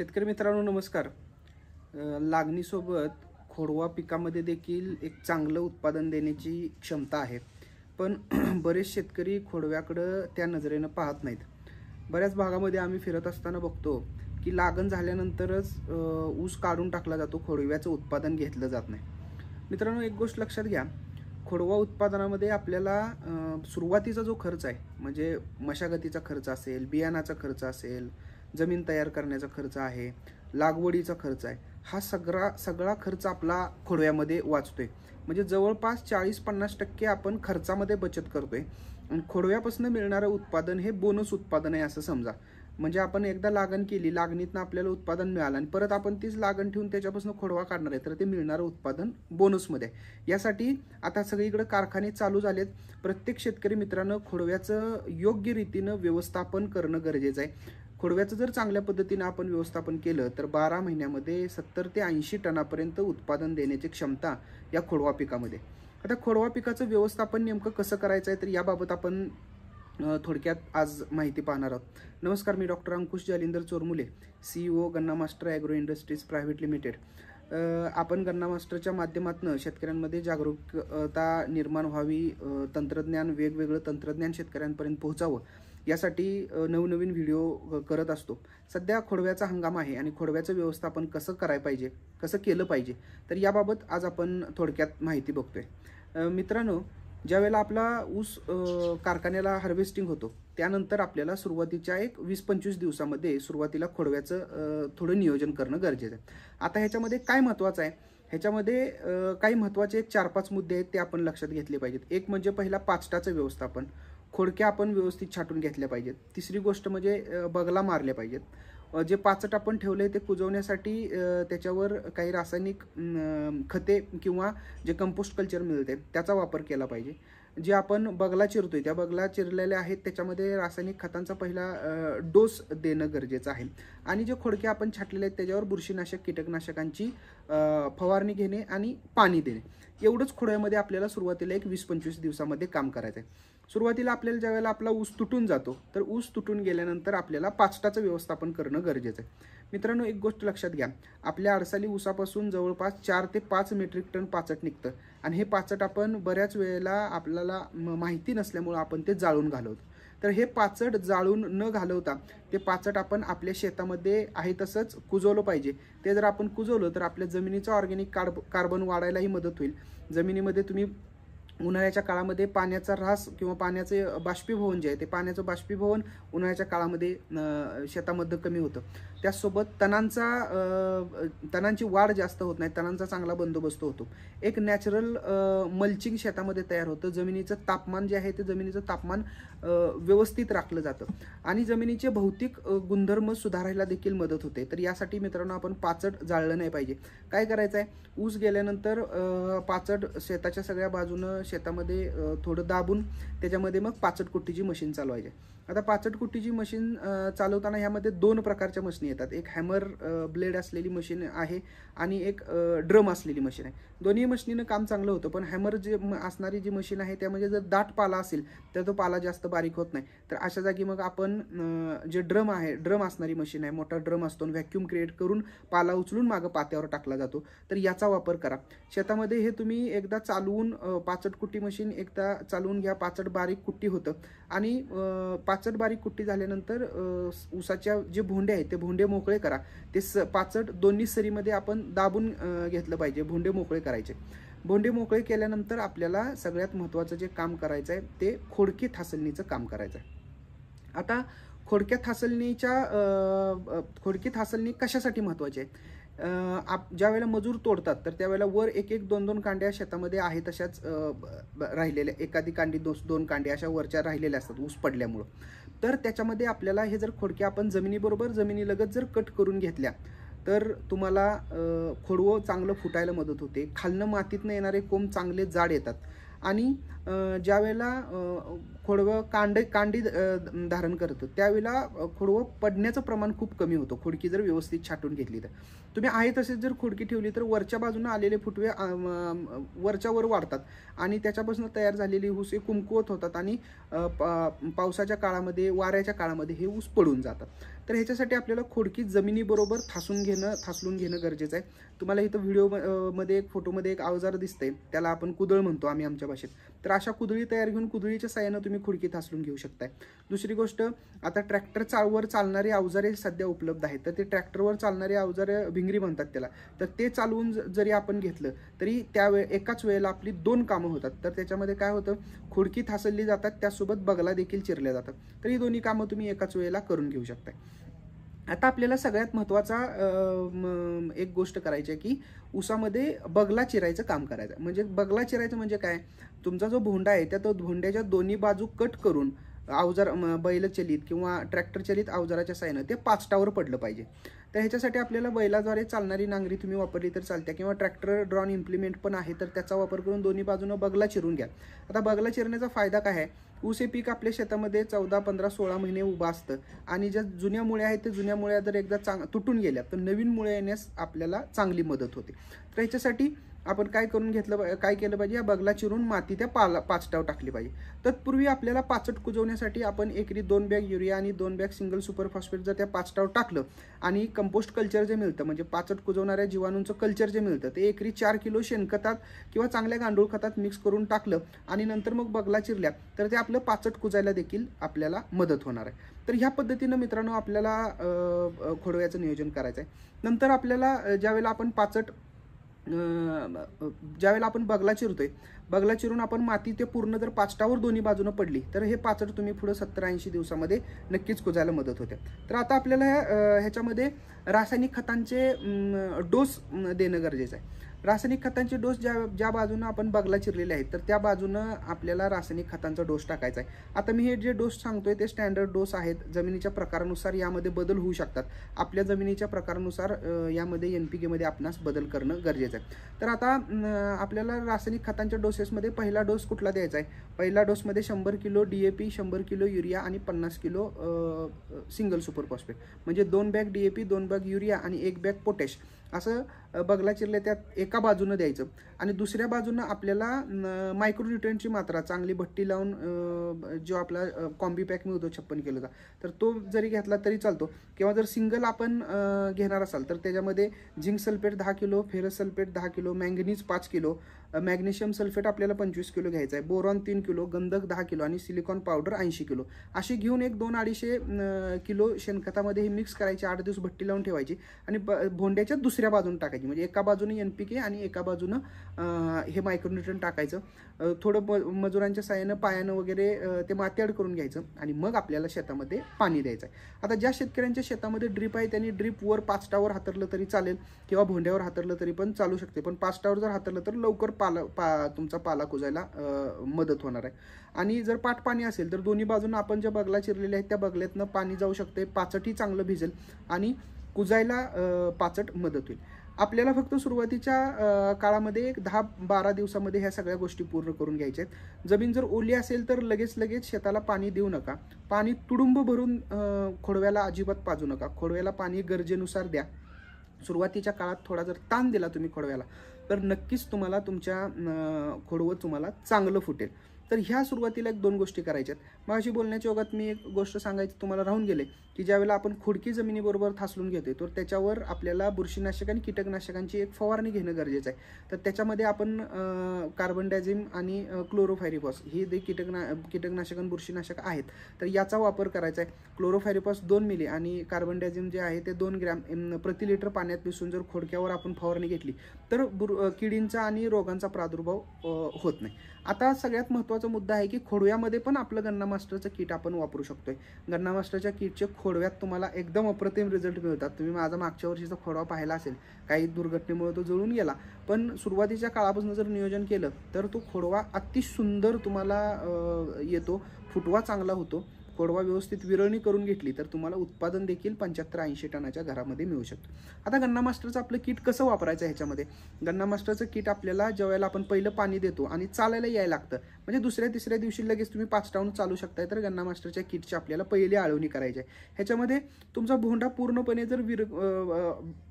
शेतकरी मित्रांनो नमस्कार। लागणीसोबत खोडवा पिकामध्ये देखील एक चांगलं उत्पादन देण्याची क्षमता आहे, पण बरेच शेतकरी खोडव्याकडे त्या नजरेने पाहत नाहीत। बऱ्याच भागामध्ये आम्ही फिरत असताना बघतो की लागण झाल्यानंतरच ऊस काढून टाकला जातो, खोडव्याचं उत्पादन घेतलं जात नाही। मित्रांनो एक गोष्ट लक्षात घ्या, खोडवा उत्पादनामध्ये आपल्याला सुरुवातीचा जो खर्च आहे म्हणजे मशागतीचा खर्च असेल, बियाणाचा खर्च असेल, जमीन तयार करण्याचा खर्च आहे, लागवडीचा खर्च आहे, हा सगळा खर्च आपला खोडव्यामध्ये वाचतोय। म्हणजे जवळपास 40-50% आपण खर्चामध्ये बचत करतोय आणि खोडव्यापासून मिळणारे उत्पादन हे बोनस उत्पादन आहे असं समजा। म्हणजे आपण एकदा लागण केली, लागणीतनं आपल्याला उत्पादन मिळालं आणि परत आपण तीच लागण ठेवून त्याच्यापासून खोडवा काढणार आहे, तर ते मिळणारं उत्पादन बोनसमध्ये आहे। यासाठी आता सगळीकडे कारखाने चालू झालेत। प्रत्येक शेतकरी मित्रांनो खोडव्याचं योग्य रीतीनं व्यवस्थापन करणं गरजेचं आहे। खोडव्याचं जर चांगल्या पद्धतीने आपण व्यवस्थापन केलं तर 12 महिन्यामध्ये 70 ते 80 टनापर्यंत उत्पादन देण्याची क्षमता या खोडवा पिकामध्ये। आता खोडवा पिकाचं व्यवस्थापन नेमकं कसं करायचं आहे तर याबाबत आपण थोडक्यात आज माहिती पाहणार आहोत। नमस्कार, मी डॉक्टर अंकुश जालिंदर चोरमुले, CEO गन्ना master agro industries private limited. आपण गन्ना मास्टरच्या माध्यमातून शेतकऱ्यांमध्ये जागरूकता निर्माण व्हावी, तंत्रज्ञान वेगवेगळं तंत्रज्ञान शेतकऱ्यांपर्यंत पोहोचावं यासाठी नवनवीन व्हिडिओ करत असतो। सध्या खोडव्याचा हंगाम आहे आणि खोडव्याचं व्यवस्थापन कसं करायला पाहिजे, कसं केलं पाहिजे, तर याबाबत आज आपण थोडक्यात माहिती बघतोय। मित्रांनो, ज्यावेळेला आपला ऊस कारखान्याला हार्वेस्टिंग होतो त्यानंतर आपल्याला सुरुवातीच्या एक 20-25 दिवसामध्ये सुरुवातीला खोडव्याचं थोडं नियोजन करणं गरजेचं आहे। आता ह्याच्यामध्ये काय महत्त्वाचं आहे, ह्याच्यामध्ये काही महत्त्वाचे 4-5 मुद्दे आहेत ते आपण लक्षात घेतले पाहिजेत। एक म्हणजे पहिला पाचटाचं व्यवस्थापन, खोडक्या आपण व्यवस्थित छाटून घेतल्या पाहिजेत। तिसरी गोष्ट म्हणजे बगला मारल्या पाहिजेत। जे पाचट आपण ठेवले ते कुजवण्यासाठी त्याच्यावर काही रासायनिक खते किंवा जे कंपोस्ट कल्चर मिळते त्याचा वापर केला पाहिजे। जे आपण बगला चिरतोय त्या बगला चिरलेल्या आहेत त्याच्यामध्ये रासायनिक खतांचा पहिला डोस देणं गरजेचं आहे। आणि जे खोडक्या आपण छाटलेले आहेत त्याच्यावर बुरशीनाशक कीटकनाशकांची फवारणी घेणे आणि पाणी देणे, एवढंच खोडव्यामध्ये आपल्याला सुरुवातीला एक 20-25 दिवसामध्ये काम करायचं आहे। सुरुवातीला आपल्याला ज्यावेळेला आपला ऊस तुटून जातो तर ऊस तुटून गेल्यानंतर आपल्याला पाचटाचं व्यवस्थापन करणं गरजेचं आहे। मित्रांनो एक गोष्ट लक्षात घ्या, आपल्या अडसाली ऊसापासून जवळपास 4 ते 5 मेट्रिक टन पाचट निघतं आणि हे पाचट आपण बऱ्याच वेळेला आपल्याला माहिती नसल्यामुळे आपण ते जाळून घालवतो। तर हे पाचट जाळून न घालवता ते पाचट आपण आपल्या शेतामध्ये आहे तसंच कुजवलं पाहिजे। ते जर आपण कुजवलं तर आपल्या जमिनीचं ऑर्गॅनिक कार्बन वाढायलाही मदत होईल। जमिनीमध्ये तुम्ही उन्हाळ्याच्या काळामध्ये पाण्याचा ऱ्हास किंवा पाण्याचे बाष्पीभवन जे आहे ते पाण्याचं बाष्पीभवन उन्हाळ्याच्या काळामध्ये शेतामध्ये कमी होतं। त्याचसोबत तणांची वाढ जास्त होत नाही, तणांचा चांगला बंदोबस्त होतो। एक नॅचरल मल्चिंग शेतामध्ये तयार होतं। जमिनीचं तापमान जे आहे ते जमिनीचं तापमान व्यवस्थित राखलं जातं आणि जमिनीचे भौतिक गुणधर्म सुधारायला देखील मदत होते। तर यासाठी मित्रांनो आपण पाचट जाळलं नाही पाहिजे। काय करायचं आहे, ऊस गेल्यानंतर पाचट शेताच्या सगळ्या बाजूनं शेतामध्ये थोडं दाबून त्याच्यामध्ये मग पाचट कुट्टीची मशीन चालवायची। आता पाचट कुट्टीची मशीन चालवताना ह्यामध्ये 2 प्रकारच्या मशीन येतात। एक हॅमर ब्लेड असलेली मशीन आहे आणि एक ड्रम असलेली मशीन आहे। दोन्ही मशीनीनं काम चांगलं होतं, पण हॅमर जे असणारी जी मशीन आहे त्यामध्ये जर दाट पाला असेल तर तो पाला जास्त बारीक होत नाही। तर अशा जागी मग आपण जे ड्रम आहे, ड्रम असणारी मशीन आहे, मोठा ड्रम असतो, व्हॅक्यूम क्रिएट करून पाला उचलून मागं पात्यावर टाकला जातो, तर याचा वापर करा। शेतामध्ये हे तुम्ही एकदा चालवून पाचट कुट्टी मशीन एकदा चालवून घ्या, पाचट बारीक कुट्टी होतं आणि पाचट बारीक कुट्टी झाल्यानंतर ऊसाच्या जे भोंडे आहेत ते भोंडे मोकळे करा। ते पाचट दोन्ही सरीमध्ये आपण दाबून घेतलं पाहिजे, भोंडे मोकळे करायचे। भोंडे मोकळे केल्यानंतर आपल्याला सगळ्यात महत्त्वाचं जे काम करायचं आहे ते खोडकी थासलणीचं काम करायचं आहे। आता खोडकी थासलणी कशासाठी महत्त्वाची आहे, ज्या वेळेला मजूर तोडतात तर त्यावेळेला वर 1-1, 2-2 कांड्या शेतामध्ये आहे तशाच राहिलेल्या, एखादी कांडी 2 कांड्या अशा वरच्या राहिलेल्या असतात ऊस पडल्यामुळं। तर त्याच्यामध्ये आपल्याला हे जर खोडक्या आपण जमिनीबरोबर जमिनीलगत जर कट करून घेतल्या तर तुम्हाला खोडवं चांगलं फुटायला मदत होते। खालनं मातीतनं येणारे कोंब चांगले जाड येतात आणि ज्यावेळेला खोडवं कांडी धारण करतं त्यावेळेला खोडवं पडण्याचं प्रमाण खूप कमी होतं, खोडकी जर व्यवस्थित छाटून घेतली तर. तुम्ही आहे तसेच जर खोडकी ठेवली तर वरच्या बाजूने आलेले फुटवे वरच्या वर वाढतात आणि त्याच्यापासून तयार झालेली ऊस हे कुमकुवत होतात आणि पावसाच्या काळामध्ये, वाऱ्याच्या काळामध्ये हे ऊस पडून जातात. तर ह्याच्यासाठी आपल्याला खोडकी जमिनीबरोबर थासून घेणं गरजेचं आहे. तुम्हाला इथं व्हिडिओमध्ये एक फोटोमध्ये एक अवजार दिसतंय, त्याला आपण कुदळ म्हणतो आम्ही आमच्या भाषेत. तर अशा कुदळी तयार घेऊन कुदळीच्या साहाय्यानं तुम्ही खोडकी थासून घेऊ शकताय. दुसरी गोष्ट, आता ट्रॅक्टरवर चालणारी अवजारे सध्या उपलब्ध आहेत. तर ते ट्रॅक्टरवर चालणारी अवजारे भिंगरी म्हणतात त्याला. तर ते चालवून जरी आपण घेतलं तरी एकाच वेळेला आपली 2 कामं होतात. तर त्याच्यामध्ये काय होतं, खोडकी थासली जातात, त्यासोबत बगला देखील चिरल्या जातात. तर ही दोन्ही कामं तुम्ही एकाच वेळेला करून घेऊ शकताय. आता आपल्याला सगळ्यात महत्त्वाचा एक गोष्ट करायची आहे की ऊसामध्ये बगला चिरायचं काम करायचं. म्हणजे बगला चिरायचं म्हणजे काय, तुमचा जो भोंडा आहे त्या तो भोंड्याच्या दोन्ही बाजू कट करून बैलचलित किंवा ट्रॅक्टर चलित अवजाराच्या साहाय्यानं ते पाचटावर पडलं पाहिजे. तर ह्याच्यासाठी आपल्याला बैलाद्वारे चालणारी नांगरी तुम्ही वापरली तर चालते किंवा ट्रॅक्टर ड्रॉन इम्प्लिमेंट पण आहे, तर त्याचा वापर करून दोन्ही बाजूनं बगला चिरून घ्या. आता बगला चिरण्याचा फायदा काय आहे, ऊस हे पीक आपल्या शेतामध्ये 14, 15, 16 महिने उभं असतं आणि ज्या जुन्या मुळ्या आहेत त्या जुन्या मुळ्या जर एकदा तुटून गेल्या तर नवीन मुळे येण्यास आपल्याला चांगली मदत होते. तर ह्याच्यासाठी आपण काय केलं पाहिजे, या बगला चिरून माती त्या पाचटावर टाकली पाहिजे. तत्पूर्वी आपल्याला पाचट कुजवण्यासाठी आपण एकरी 2 बॅग युरिया आणि 2 बॅग सिंगल सुपर फॉस्फेट जर त्या पाचटावर टाकलं आणि कंपोस्ट कल्चर जे मिळतं, म्हणजे पाचट कुजवणाऱ्या जीवाणूंचं कल्चर जे मिळतं, ते एकरी 4 किलो शेणखतात किंवा चांगल्या गांडूळ खतात मिक्स करून टाकलं आणि नंतर मग बगला चिरल्या तर ते आपलं पाचट कुजायला देखील आपल्याला मदत होणार आहे. तर ह्या पद्धतीनं मित्रांनो आपल्याला खोडव्याचं नियोजन करायचं आहे. नंतर आपल्याला ज्यावेळेला आपण बगला चिरतोय, बगला चिरून आपण माती ते पूर्ण जर पाचटावर दोन्ही बाजूनं पडली तर हे पाचट तुम्ही पुढे 70-80 दिवसामध्ये नक्कीच कुजायला मदत होते. तर आता आपल्याला ह्याच्यामध्ये रासायनिक खतांचे डोस देणं गरजेचं आहे. रासायनिक खतांचे डोस ज्या बाजूनं आपण बगला चिरलेले आहेत तर त्या बाजूनं आपल्याला रासायनिक खतांचा डोस टाकायचा आहे. आता मी हे जे डोस सांगतोय ते स्टँडर्ड डोस आहेत. जमिनीच्या प्रकारानुसार यामध्ये बदल होऊ शकतात. आपल्या जमिनीच्या प्रकारानुसार यामध्ये NPK मध्ये आपणास बदल करणं गरजेचं आहे. तर आता आपल्याला रासायनिक खतांच्या डोसेसमध्ये पहिला डोस कुठला द्यायचा आहे, पहिला डोसमध्ये 100 किलो DAP, 100 किलो युरिया आणि 50 किलो सिंगल सुपर फॉस्फेट, म्हणजे 2 बॅग DAP, 2 बॅग युरिया आणि 1 बॅग पोटॅश असं बगला चिरले त्यात एका बाजूनं द्यायचं. आणि दुसऱ्या बाजूनं आपल्याला मायक्रोन्यूट्रिएंटची मात्रा चांगली भट्टी लावून जो आपला कॉम्बी पॅक मिळतो 56 किलोचा, तर तो जरी घेतला तरी चालतो. किंवा जर सिंगल आपण घेणार असाल तर त्याच्यामध्ये zinc sulphate 10 kilo, ferrous sulphate 10 kilo, manganese 5 kilo, magnesium sulphate आपल्याला 25 किलो घ्यायचा आहे, बोरॉन 3 किलो, गंधक 10 किलो आणि सिलिकॉन पावडर 80 किलो अशी घेऊन एक 200-250 किलो शेणखतामध्ये हे मिक्स करायचे, 8 दिवस भट्टी लावून ठेवायची आणि भोंड्याच्या दुसऱ्या बाजून टाकायची. म्हणजे एका बाजूने NPK आणि एका बाजूनं हे मायक्रोन्यूट्रिएंट टाकायचं. थोडं मजुरांच्या साहाय्यानं पायानं वगैरे ते माती अड करून घ्यायचं आणि मग आपल्याला शेतामध्ये पाणी द्यायचं आहे. आता ज्या शेतकऱ्यांच्या शेतामध्ये ड्रीप आहे त्यांनी ड्रीपवर पाचटावर हातरलं तरी चालेल किंवा भोंड्यावर हातरलं तरी पण चालू शकते, पण पाचटावर जर हातरलं तर लवकर तुमचा पाला कुजायला मदत होणार आहे. आणि जर पाट पाणी असेल तर दोन्ही बाजून आपण ज्या बगला चिरलेल्या आहेत त्या बगल्यातनं पाणी जाऊ शकते, पाचटही चांगलं भिजेल आणि कुजायला पाचट मदत होईल. आपल्याला फक्त सुरुवातीच्या काळामध्ये एक 10-12 दिवसामध्ये ह्या सगळ्या गोष्टी पूर्ण करून घ्यायच्या आहेत. जमीन जर ओली असेल तर लगेच शेताला पाणी देऊ नका. पाणी तुडुंब भरून खोडव्याला अजिबात पाजू नका. खोडव्याला पाणी गरजेनुसार द्या. सुरुवातीच्या काळात थोडा जर ताण दिला तुम्ही खोडव्याला तर नक्कीच तुम्हाला तुमच्या खोडवं तुम्हाला चांगलं फुटेल. तर ह्या सुरुवातीला 1-2 गोष्टी करायच्यात. मग अशी बोलण्याच्या ओघात मी एक गोष्ट सांगायची तुम्हाला राहून गेले की ज्यावेळेला आपण खोडकी जमिनीबरोबर थासलून घेतोय तर त्याच्यावर आपल्याला बुरशीनाशक आणि कीटकनाशकांची एक फवारणी घेणं गरजेचं आहे. तर त्याच्यामध्ये आपण कार्बन डायझिम आणि क्लोरोफायरिफॉस ही जे कीटकनाशक आणि बुरशीनाशक आहेत तर याचा वापर करायचा आहे. क्लोरोफायरिफॉस 2 मिली आणि कार्बन डायझिम जे आहे ते 2 ग्रॅम प्रति लिटर पाण्यात मिसळून जर खोडक्यावर आपण फवारणी घेतली तर किडींचा आणि रोगांचा प्रादुर्भाव होत नाही. आता सगळ्यात महत्त्वाचा मुद्दा आहे की खोडव्यामध्ये पण आपलं गन्ना मास्टरचं किट आपण वापरू शकतोय. गन्ना मास्टरच्या किटचे खोडव्यात तुम्हाला एकदम अप्रतिम रिझल्ट मिळतात. तुम्ही माझा मागच्या वर्षीचा खोडवा पाहिला असेल, काही दुर्घटनेमुळे तो जळून गेला, पण सुरुवातीच्या काळापासून जर नियोजन केलं तर तो खोडवा अति सुंदर तुम्हाला येतो, फुटवा चांगला होतो खोडवा व्यवस्थित विरळणी करून घेतली तर तुम्हाला उत्पादन देखील 75-80 टनाच्या घरामध्ये मिळू शकतं. आता गन्ना मास्टरचं आपलं किट कसं वापरायचं ह्याच्यामध्ये, गन्ना मास्टरचं किट आपल्याला ज्यावेळेला आपण पहिलं पाणी देतो आणि चालायला यायला लागतं, म्हणजे दुसऱ्या तिसऱ्या दिवशी लगेच तुम्ही 5 राऊंड चालू शकताय, तर गन्ना मास्टरच्या किटची आपल्याला पहिली आळवणी करायची आहे. ह्याच्यामध्ये तुमचा भोंडा पूर्णपणे जर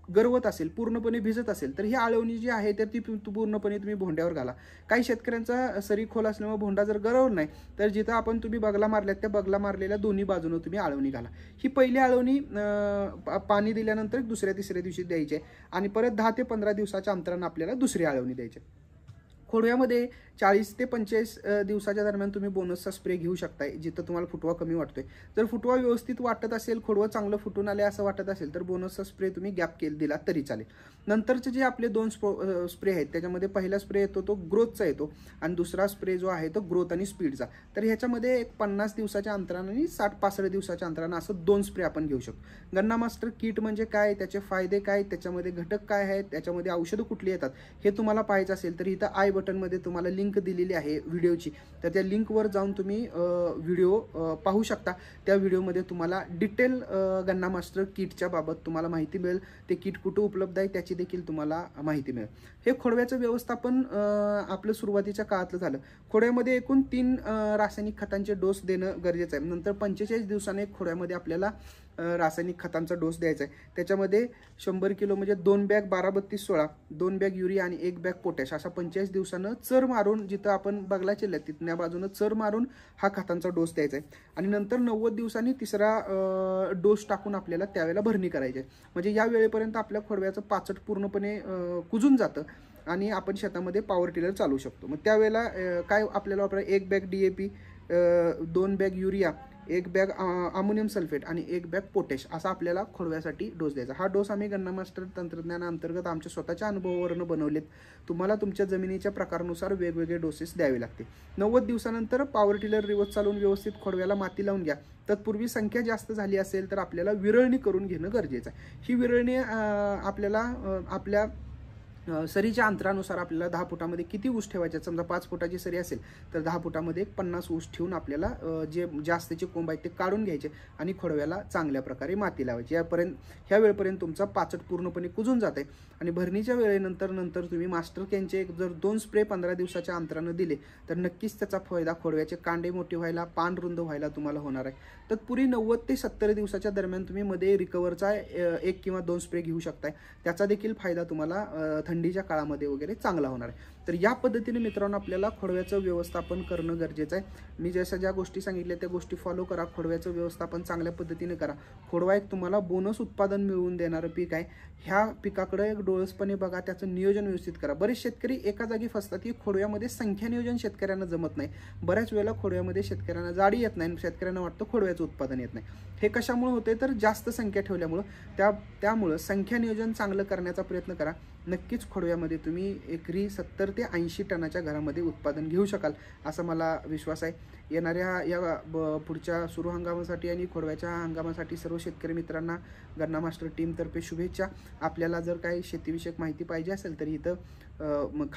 गरवत असेल, पूर्णपणे भिजत असेल, तर ही आळवणी जी आहे तर ती पूर्णपणे तुम्ही भोंड्यावर घाला. काही शेतकऱ्यांचा सरी खोल असल्यामुळे भोंडा जर गरवला नाही, तर जिथं आपण तुम्ही बगला मारल्यात त्या बगला मारलेल्या दोन्ही बाजूने तुम्ही आळवणी घाला. ही पहिली आळवणी पाणी दिल्यानंतर दुसऱ्या तिसऱ्या दिवशी द्यायची आहे आणि परत 10 ते 15 दिवसाच्या अंतराने आपल्याला दुसरी आळवणी द्यायची. खोडव्यामध्ये 40 ते 45 दिवसाच्या दरम्यान तुम्ही बोनसचा स्प्रे घेऊ शकताय जिथं तुम्हाला फुटवा कमी वाटतोय. जर फुटवा व्यवस्थित वाटत असेल, खोडवं चांगलं फुटून आले असं वाटत असेल, तर बोनसचा स्प्रे तुम्ही गॅप दिला तरी चालेल. नंतरचे जे आपले 2 स्प्रे आहेत त्याच्यामध्ये पहिला स्प्रे येतो तो ग्रोथचा येतो आणि दुसरा स्प्रे जो आहे तो ग्रोथ आणि स्पीडचा. तर ह्याच्यामध्ये एक 50 दिवसाच्या अंतराने आणि 60-65 दिवसाच्या अंतराने असं 2 स्प्रे आपण घेऊ शकतो. गन्ना मास्टर किट म्हणजे काय, त्याचे फायदे काय, त्याच्यामध्ये घटक काय आहेत, त्याच्यामध्ये औषधं कुठली येतात हे तुम्हाला पाहायचं असेल तर इथं आय बटनमध्ये तुम्हाला लिंक दिलेली आहे व्हिडिओची, तर त्या लिंकवर जाऊन तुम्ही व्हिडिओ पाहू शकता. त्या व्हिडिओमध्ये तुम्हाला डिटेल गन्ना मास्टर किटच्या बाबत तुम्हाला माहिती मिळेल. ते किट कुठं उपलब्ध आहे त्याची देखील तुम्हाला माहिती मिळेल. हे खोडव्याचं व्यवस्थापन आपलं सुरुवातीच्या काळातलं झालं. खोडव्यामध्ये एकूण 3 रासायनिक खतांचे डोस देणं गरजेचं आहे. नंतर 45 दिवसाने खोडव्यामध्ये आपल्याला रासायनिक खतांचा डोस द्यायचा आहे. त्याच्यामध्ये 100 किलो म्हणजे 2 बॅग 12-32-16, 2 बॅग युरिया आणि 1 बॅग पोटॅश अशा 45 दिवसानं चर मारून जिथं आपण बगला चिल्ल्यात तिथल्या बाजूनं चर मारून हा खतांचा डोस द्यायचा आहे. आणि नंतर 90 दिवसांनी तिसरा डोस टाकून आपल्याला त्यावेळेला भरणी करायची आहे. म्हणजे या वेळेपर्यंत आपल्या खोडव्याचं पाचट पूर्णपणे कुजून जातं आणि आपण शेतामध्ये पॉवर टिलर चालू शकतो. मग त्यावेळेला काय आपल्याला वापरायचं, 1 bag DAP, 2 bag urea, 1 bag ammonium sulphate आणि 1 बॅग पोटॅश असा आपल्याला खोडव्यासाठी डोस द्यायचा. हा डोस आम्ही गन्ना मास्टर तंत्रज्ञानाअंतर्गत आमच्या स्वतःच्या अनुभवावरून बनवलेत. तुम्हाला तुमच्या जमिनीच्या प्रकारानुसार वेगवेगळे डोसेस द्यावे लागते. 90 दिवसानंतर पॉवर टिलर रिवर्स चालवून व्यवस्थित खोडव्याला माती लावून घ्या. तत्पूर्वी संख्या जास्त झाली असेल तर आपल्याला विरळणी करून घेणं गरजेचं आहे. ही विरळणी आपल्याला आपल्या सरीच्या अंतरानुसार आपल्याला 10 फुटामध्ये किती ऊस ठेवायचे, समजा 5 फुटाची सरी असेल तर 10 फुटामध्ये 50 ऊस ठेवून आपल्याला जे जास्तचे कोंब आहेत ते काढून घ्यायचे आणि खोडव्याला चांगल्या प्रकारे माती लावायची. ह्या वेळेपर्यंत तुमचा पाचट पूर्णपणे कुजून जाते आणि भरणीच्या वेळेनंतर तुम्ही मास्टर कॅनचे जर 2 स्प्रे 15 दिवसाच्या अंतरानं दिले तर नक्कीच त्याचा फायदा, खोडव्याचे कांडे मोठे व्हायला, पान रुंद व्हायला तुम्हाला होणार आहे. तत्पूर्वी 90 ते 70 दिवसाच्या दरम्यान तुम्ही मध्ये रिकव्हरचा 1 किंवा 2 स्प्रे घेऊ शकताय. त्याचा देखील फायदा तुम्हाला थंडीच्या काळामध्ये वगैरे चांगला होणार आहे. तर या पद्धतीने मित्रांनो आपल्याला खोडव्याचं व्यवस्थापन करणं गरजेचं आहे. मी ज्या गोष्टी सांगितल्या त्या गोष्टी फॉलो करा. खोडव्याचं व्यवस्थापन चांगल्या पद्धतीने करा. खोडवा एक तुम्हाला बोनस उत्पादन मिळवून देणारं पीक आहे. ह्या पिकाकडे एक डोळसपणे बघा, त्याचं नियोजन व्यवस्थित करा. बरेच शेतकरी एका जागी फसतात की खोडव्यामध्ये संख्या नियोजन शेतकऱ्यांना जमत नाही. बऱ्याच वेळेला खोडव्यामध्ये शेतकऱ्यांना जाडी येत नाही, शेतकऱ्यांना वाटतं खोडव्याचं उत्पादन येत नाही. हे कशामुळे होते तर जास्त संख्या ठेवल्यामुळं. त्यामुळं संख्या नियोजन चांगलं करण्याचा प्रयत्न करा. नक्कीच खोडव्यामध्ये तुम्ही एकरी 70 ते 80 टनाच्या घरामध्ये उत्पादन घेऊ शकाल असा मला विश्वास आहे. येणाऱ्या या पुढच्या सुरू हंगामासाठी आणि खोडव्याच्या हंगामासाठी सर्व शेतकरी मित्रांना गन्ना मास्टर टीमतर्फे शुभेच्छा. आपल्याला जर काही शेतीविषयक माहिती पाहिजे असेल तर इथं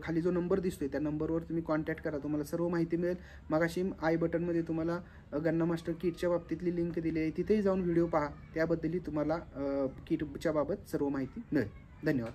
खाली जो नंबर दिसतोय त्या नंबरवर तुम्ही कॉन्टॅक्ट करा, तुम्हाला सर्व माहिती मिळेल. मगाशी आय बटनमध्ये तुम्हाला गन्ना मास्टर किटच्या बाबतीतली लिंक दिली आहे, तिथेही जाऊन व्हिडिओ पहा. त्याबद्दलही तुम्हाला किटच्या बाबत सर्व माहिती मिळेल. धन्यवाद.